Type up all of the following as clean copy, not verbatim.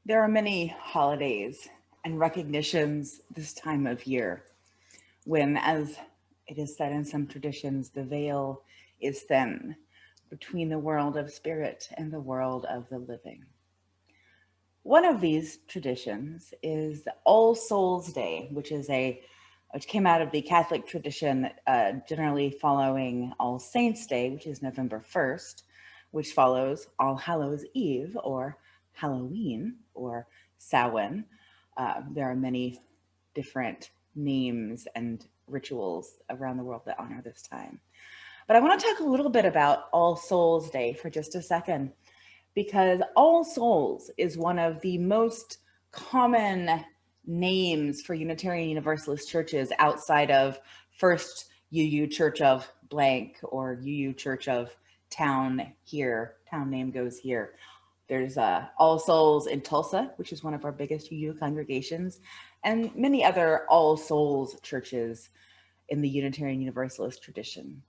There are many holidays and recognitions this time of year when, as it is said in some traditions, the veil is thin between the world of spirit and the world of the living. One of these traditions is All Souls Day, which came out of the Catholic tradition, generally following All Saints Day, which is November 1st, which follows All Hallows Eve or Halloween or Samhain. There are many different names and rituals around the world that honor this time. But I want to talk a little bit about All Souls Day for just a second, because All Souls is one of the most common names for Unitarian Universalist churches outside of First UU Church of blank or UU Church of town here, town name goes here. There's All Souls in Tulsa, which is one of our biggest UU congregations, and many other All Souls churches in the Unitarian Universalist tradition.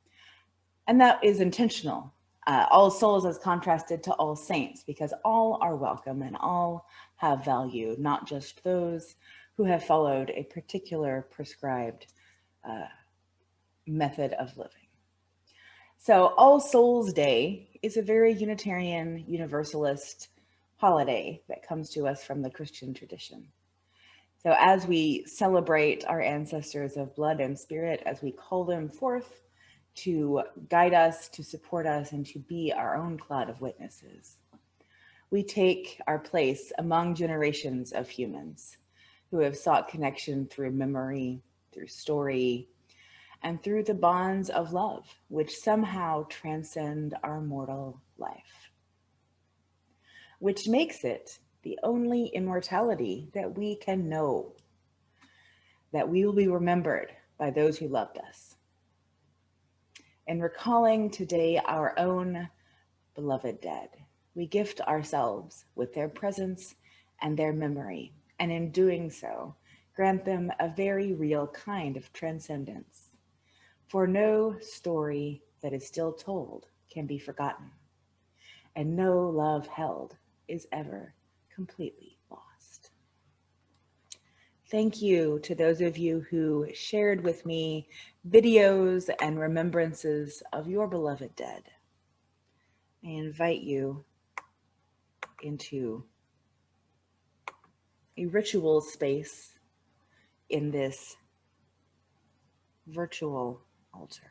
And that is intentional. All Souls as contrasted to All Saints, because all are welcome and all have value, not just those who have followed a particular prescribed method of living. So All Souls Day is a very Unitarian Universalist holiday that comes to us from the Christian tradition. So as we celebrate our ancestors of blood and spirit, as we call them forth to guide us, to support us, and to be our own cloud of witnesses, we take our place among generations of humans who have sought connection through memory, through story, and through the bonds of love, which somehow transcend our mortal life, which makes it the only immortality that we can know, that we will be remembered by those who loved us. In recalling today our own beloved dead, we gift ourselves with their presence and their memory, and in doing so, grant them a very real kind of transcendence. For no story that is still told can be forgotten, and no love held is ever completely lost. Thank you to those of you who shared with me videos and remembrances of your beloved dead. I invite you into a ritual space in this virtual altar.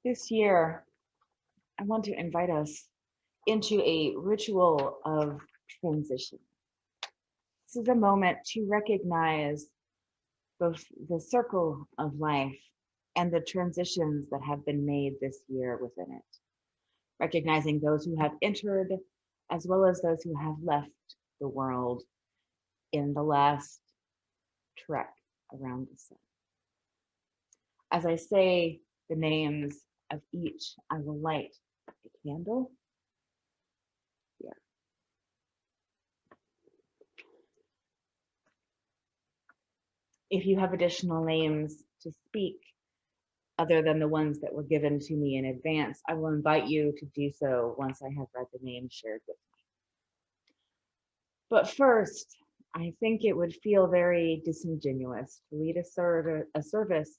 This year, I want to invite us into a ritual of transition. This is a moment to recognize both the circle of life and the transitions that have been made this year within it. Recognizing those who have entered as well as those who have left the world in the last trek around the sun. As I say the names of each, I will light a candle here. If you have additional names to speak, other than the ones that were given to me in advance, I will invite you to do so once I have read the names shared with me. But first, I think it would feel very disingenuous to lead a service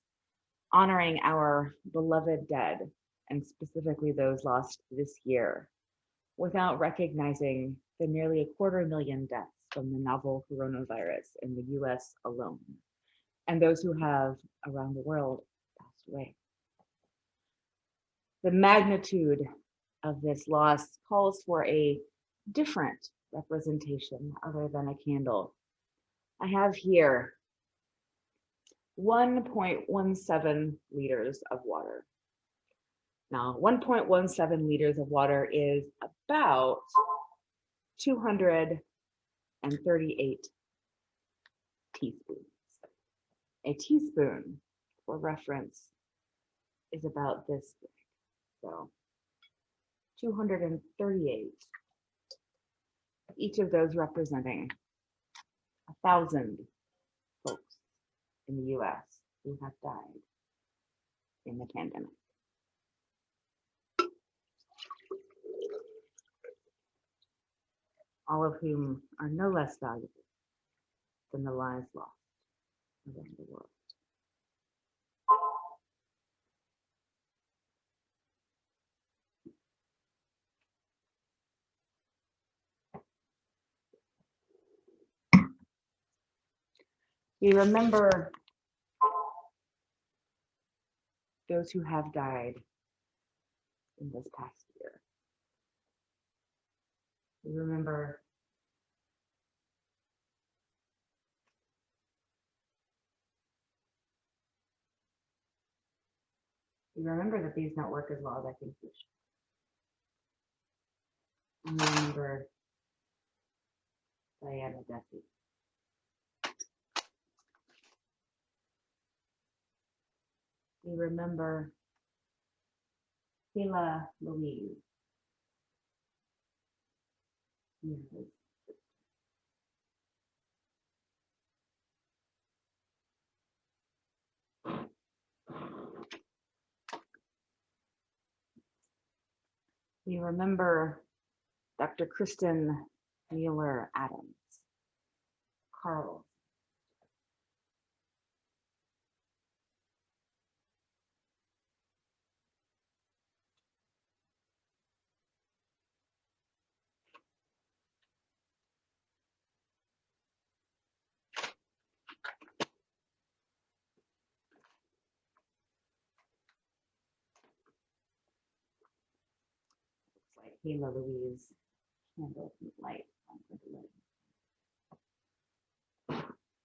honoring our beloved dead, and specifically those lost this year, without recognizing the nearly 250,000 deaths from the novel coronavirus in the US alone, and those who have around the world passed away. The magnitude of this loss calls for a different representation other than a candle. I have here 1.17 liters of water. Now, 1.17 liters of water is about 238 teaspoons. A teaspoon, for reference, is about this big. So 238, each of those representing 1,000 folks in the US who have died in the pandemic. All of whom are no less valuable than the lives lost around the world. We remember those who have died in this past year. We remember that these don't work as well as I think they should. And we remember Diana Duffy. We remember Sheila Louise. Yes. We remember Dr. Kristen Mueller Adams, Carl. Looks like Sheila Louise candle light. I'm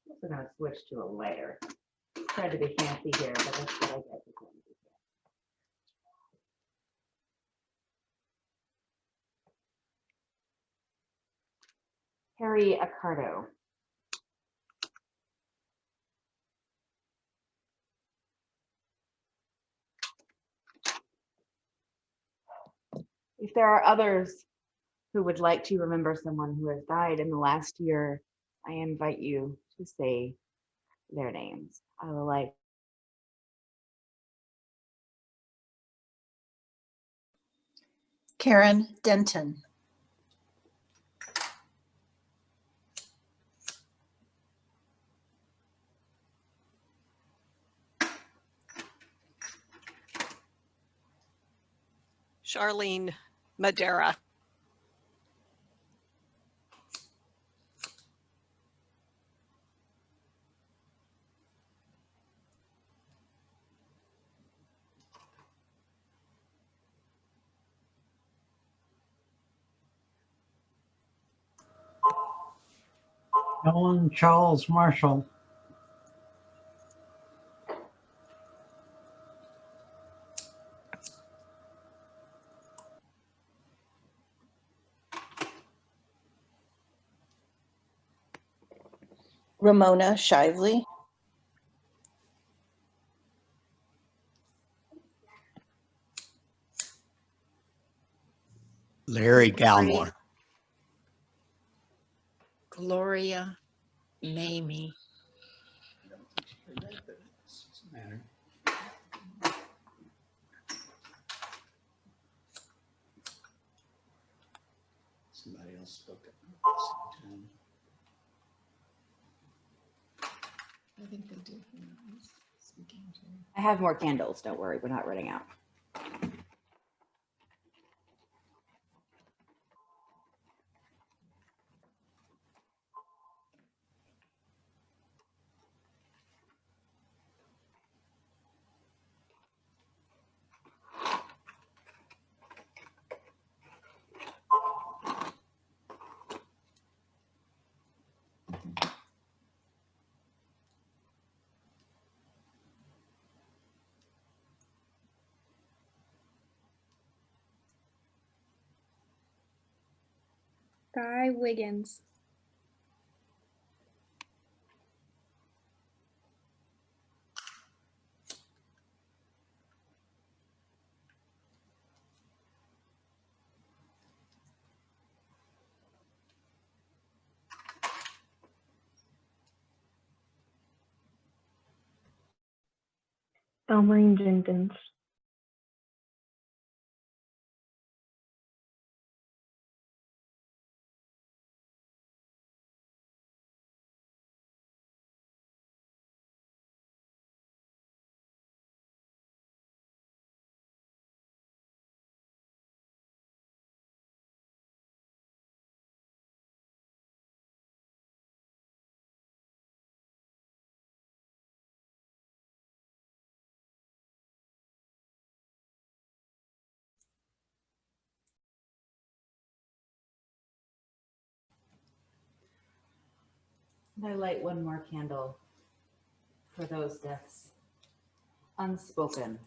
also going to switch to a lighter. Tried to be fancy here, but that's what I get. Harry Accardo. If there are others who would like to remember someone who has died in the last year, I invite you to say their names. I will like Karen Denton. Charlene Madera. Helen Charles Marshall. Ramona Shively. Larry Galmore. Gloria Mamie. Somebody else spoke up. I think they did when I was speaking to. I have more candles. Don't worry, we're not running out. Guy Wiggins. Elmarine Jenkins. And I light one more candle for those deaths, unspoken,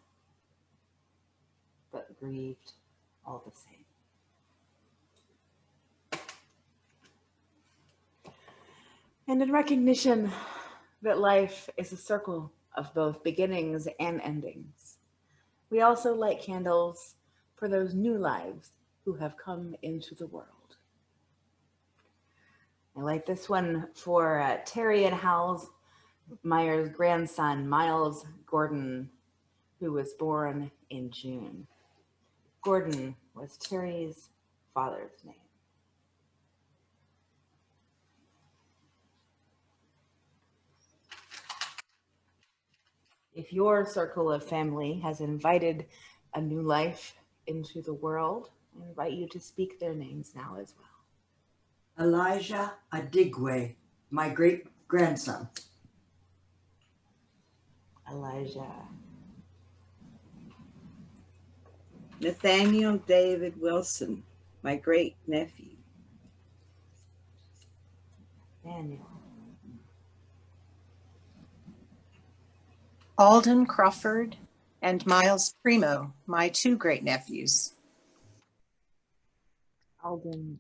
but grieved all the same. And in recognition that life is a circle of both beginnings and endings, we also light candles for those new lives who have come into the world. I light this one for Terry and Hal Meyer's grandson, Miles Gordon, who was born in June. Gordon was Terry's father's name. If your circle of family has invited a new life into the world, I invite you to speak their names now as well. Elijah Adigwe, my great-grandson. Elijah. Nathaniel David Wilson, my great-nephew. Daniel. Alden Crawford and Miles Primo, my two great-nephews. Alden.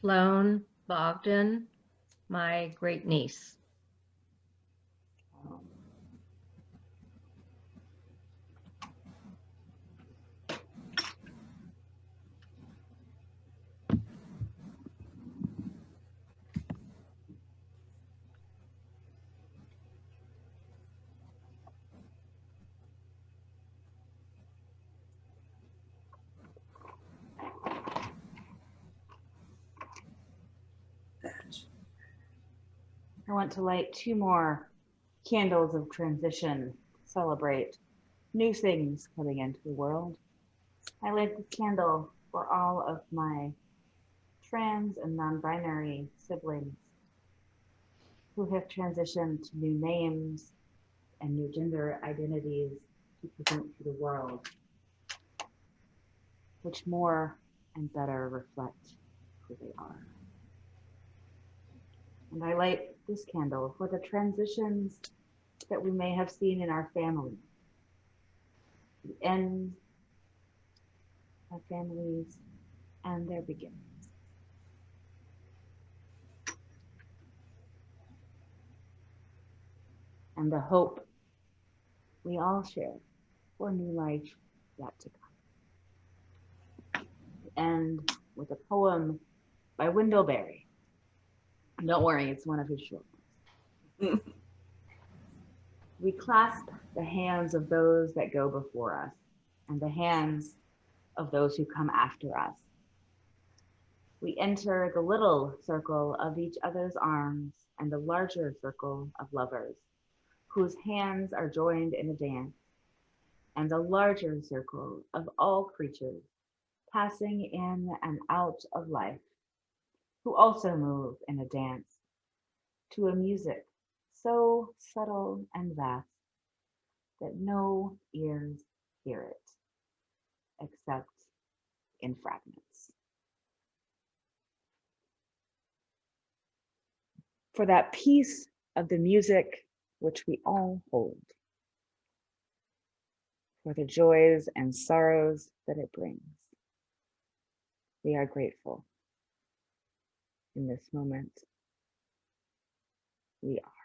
Sloan Bogdan, my great niece. I want to light 2 more candles of transition to celebrate new things coming into the world. I light this candle for all of my trans and non-binary siblings who have transitioned to new names and new gender identities to present to the world, which more and better reflect who they are. And I light this candle for the transitions that we may have seen in our family, the end of families and their beginnings. And the hope we all share for a new life yet to come. And with a poem by Wendell Berry. Don't worry, it's one of his short ones. We clasp the hands of those that go before us and the hands of those who come after us. We enter the little circle of each other's arms and the larger circle of lovers whose hands are joined in a dance, and the larger circle of all creatures passing in and out of life, who also move in a dance to a music so subtle and vast that no ears hear it except in fragments. For that piece of the music which we all hold, for the joys and sorrows that it brings, we are grateful. In this moment, we are.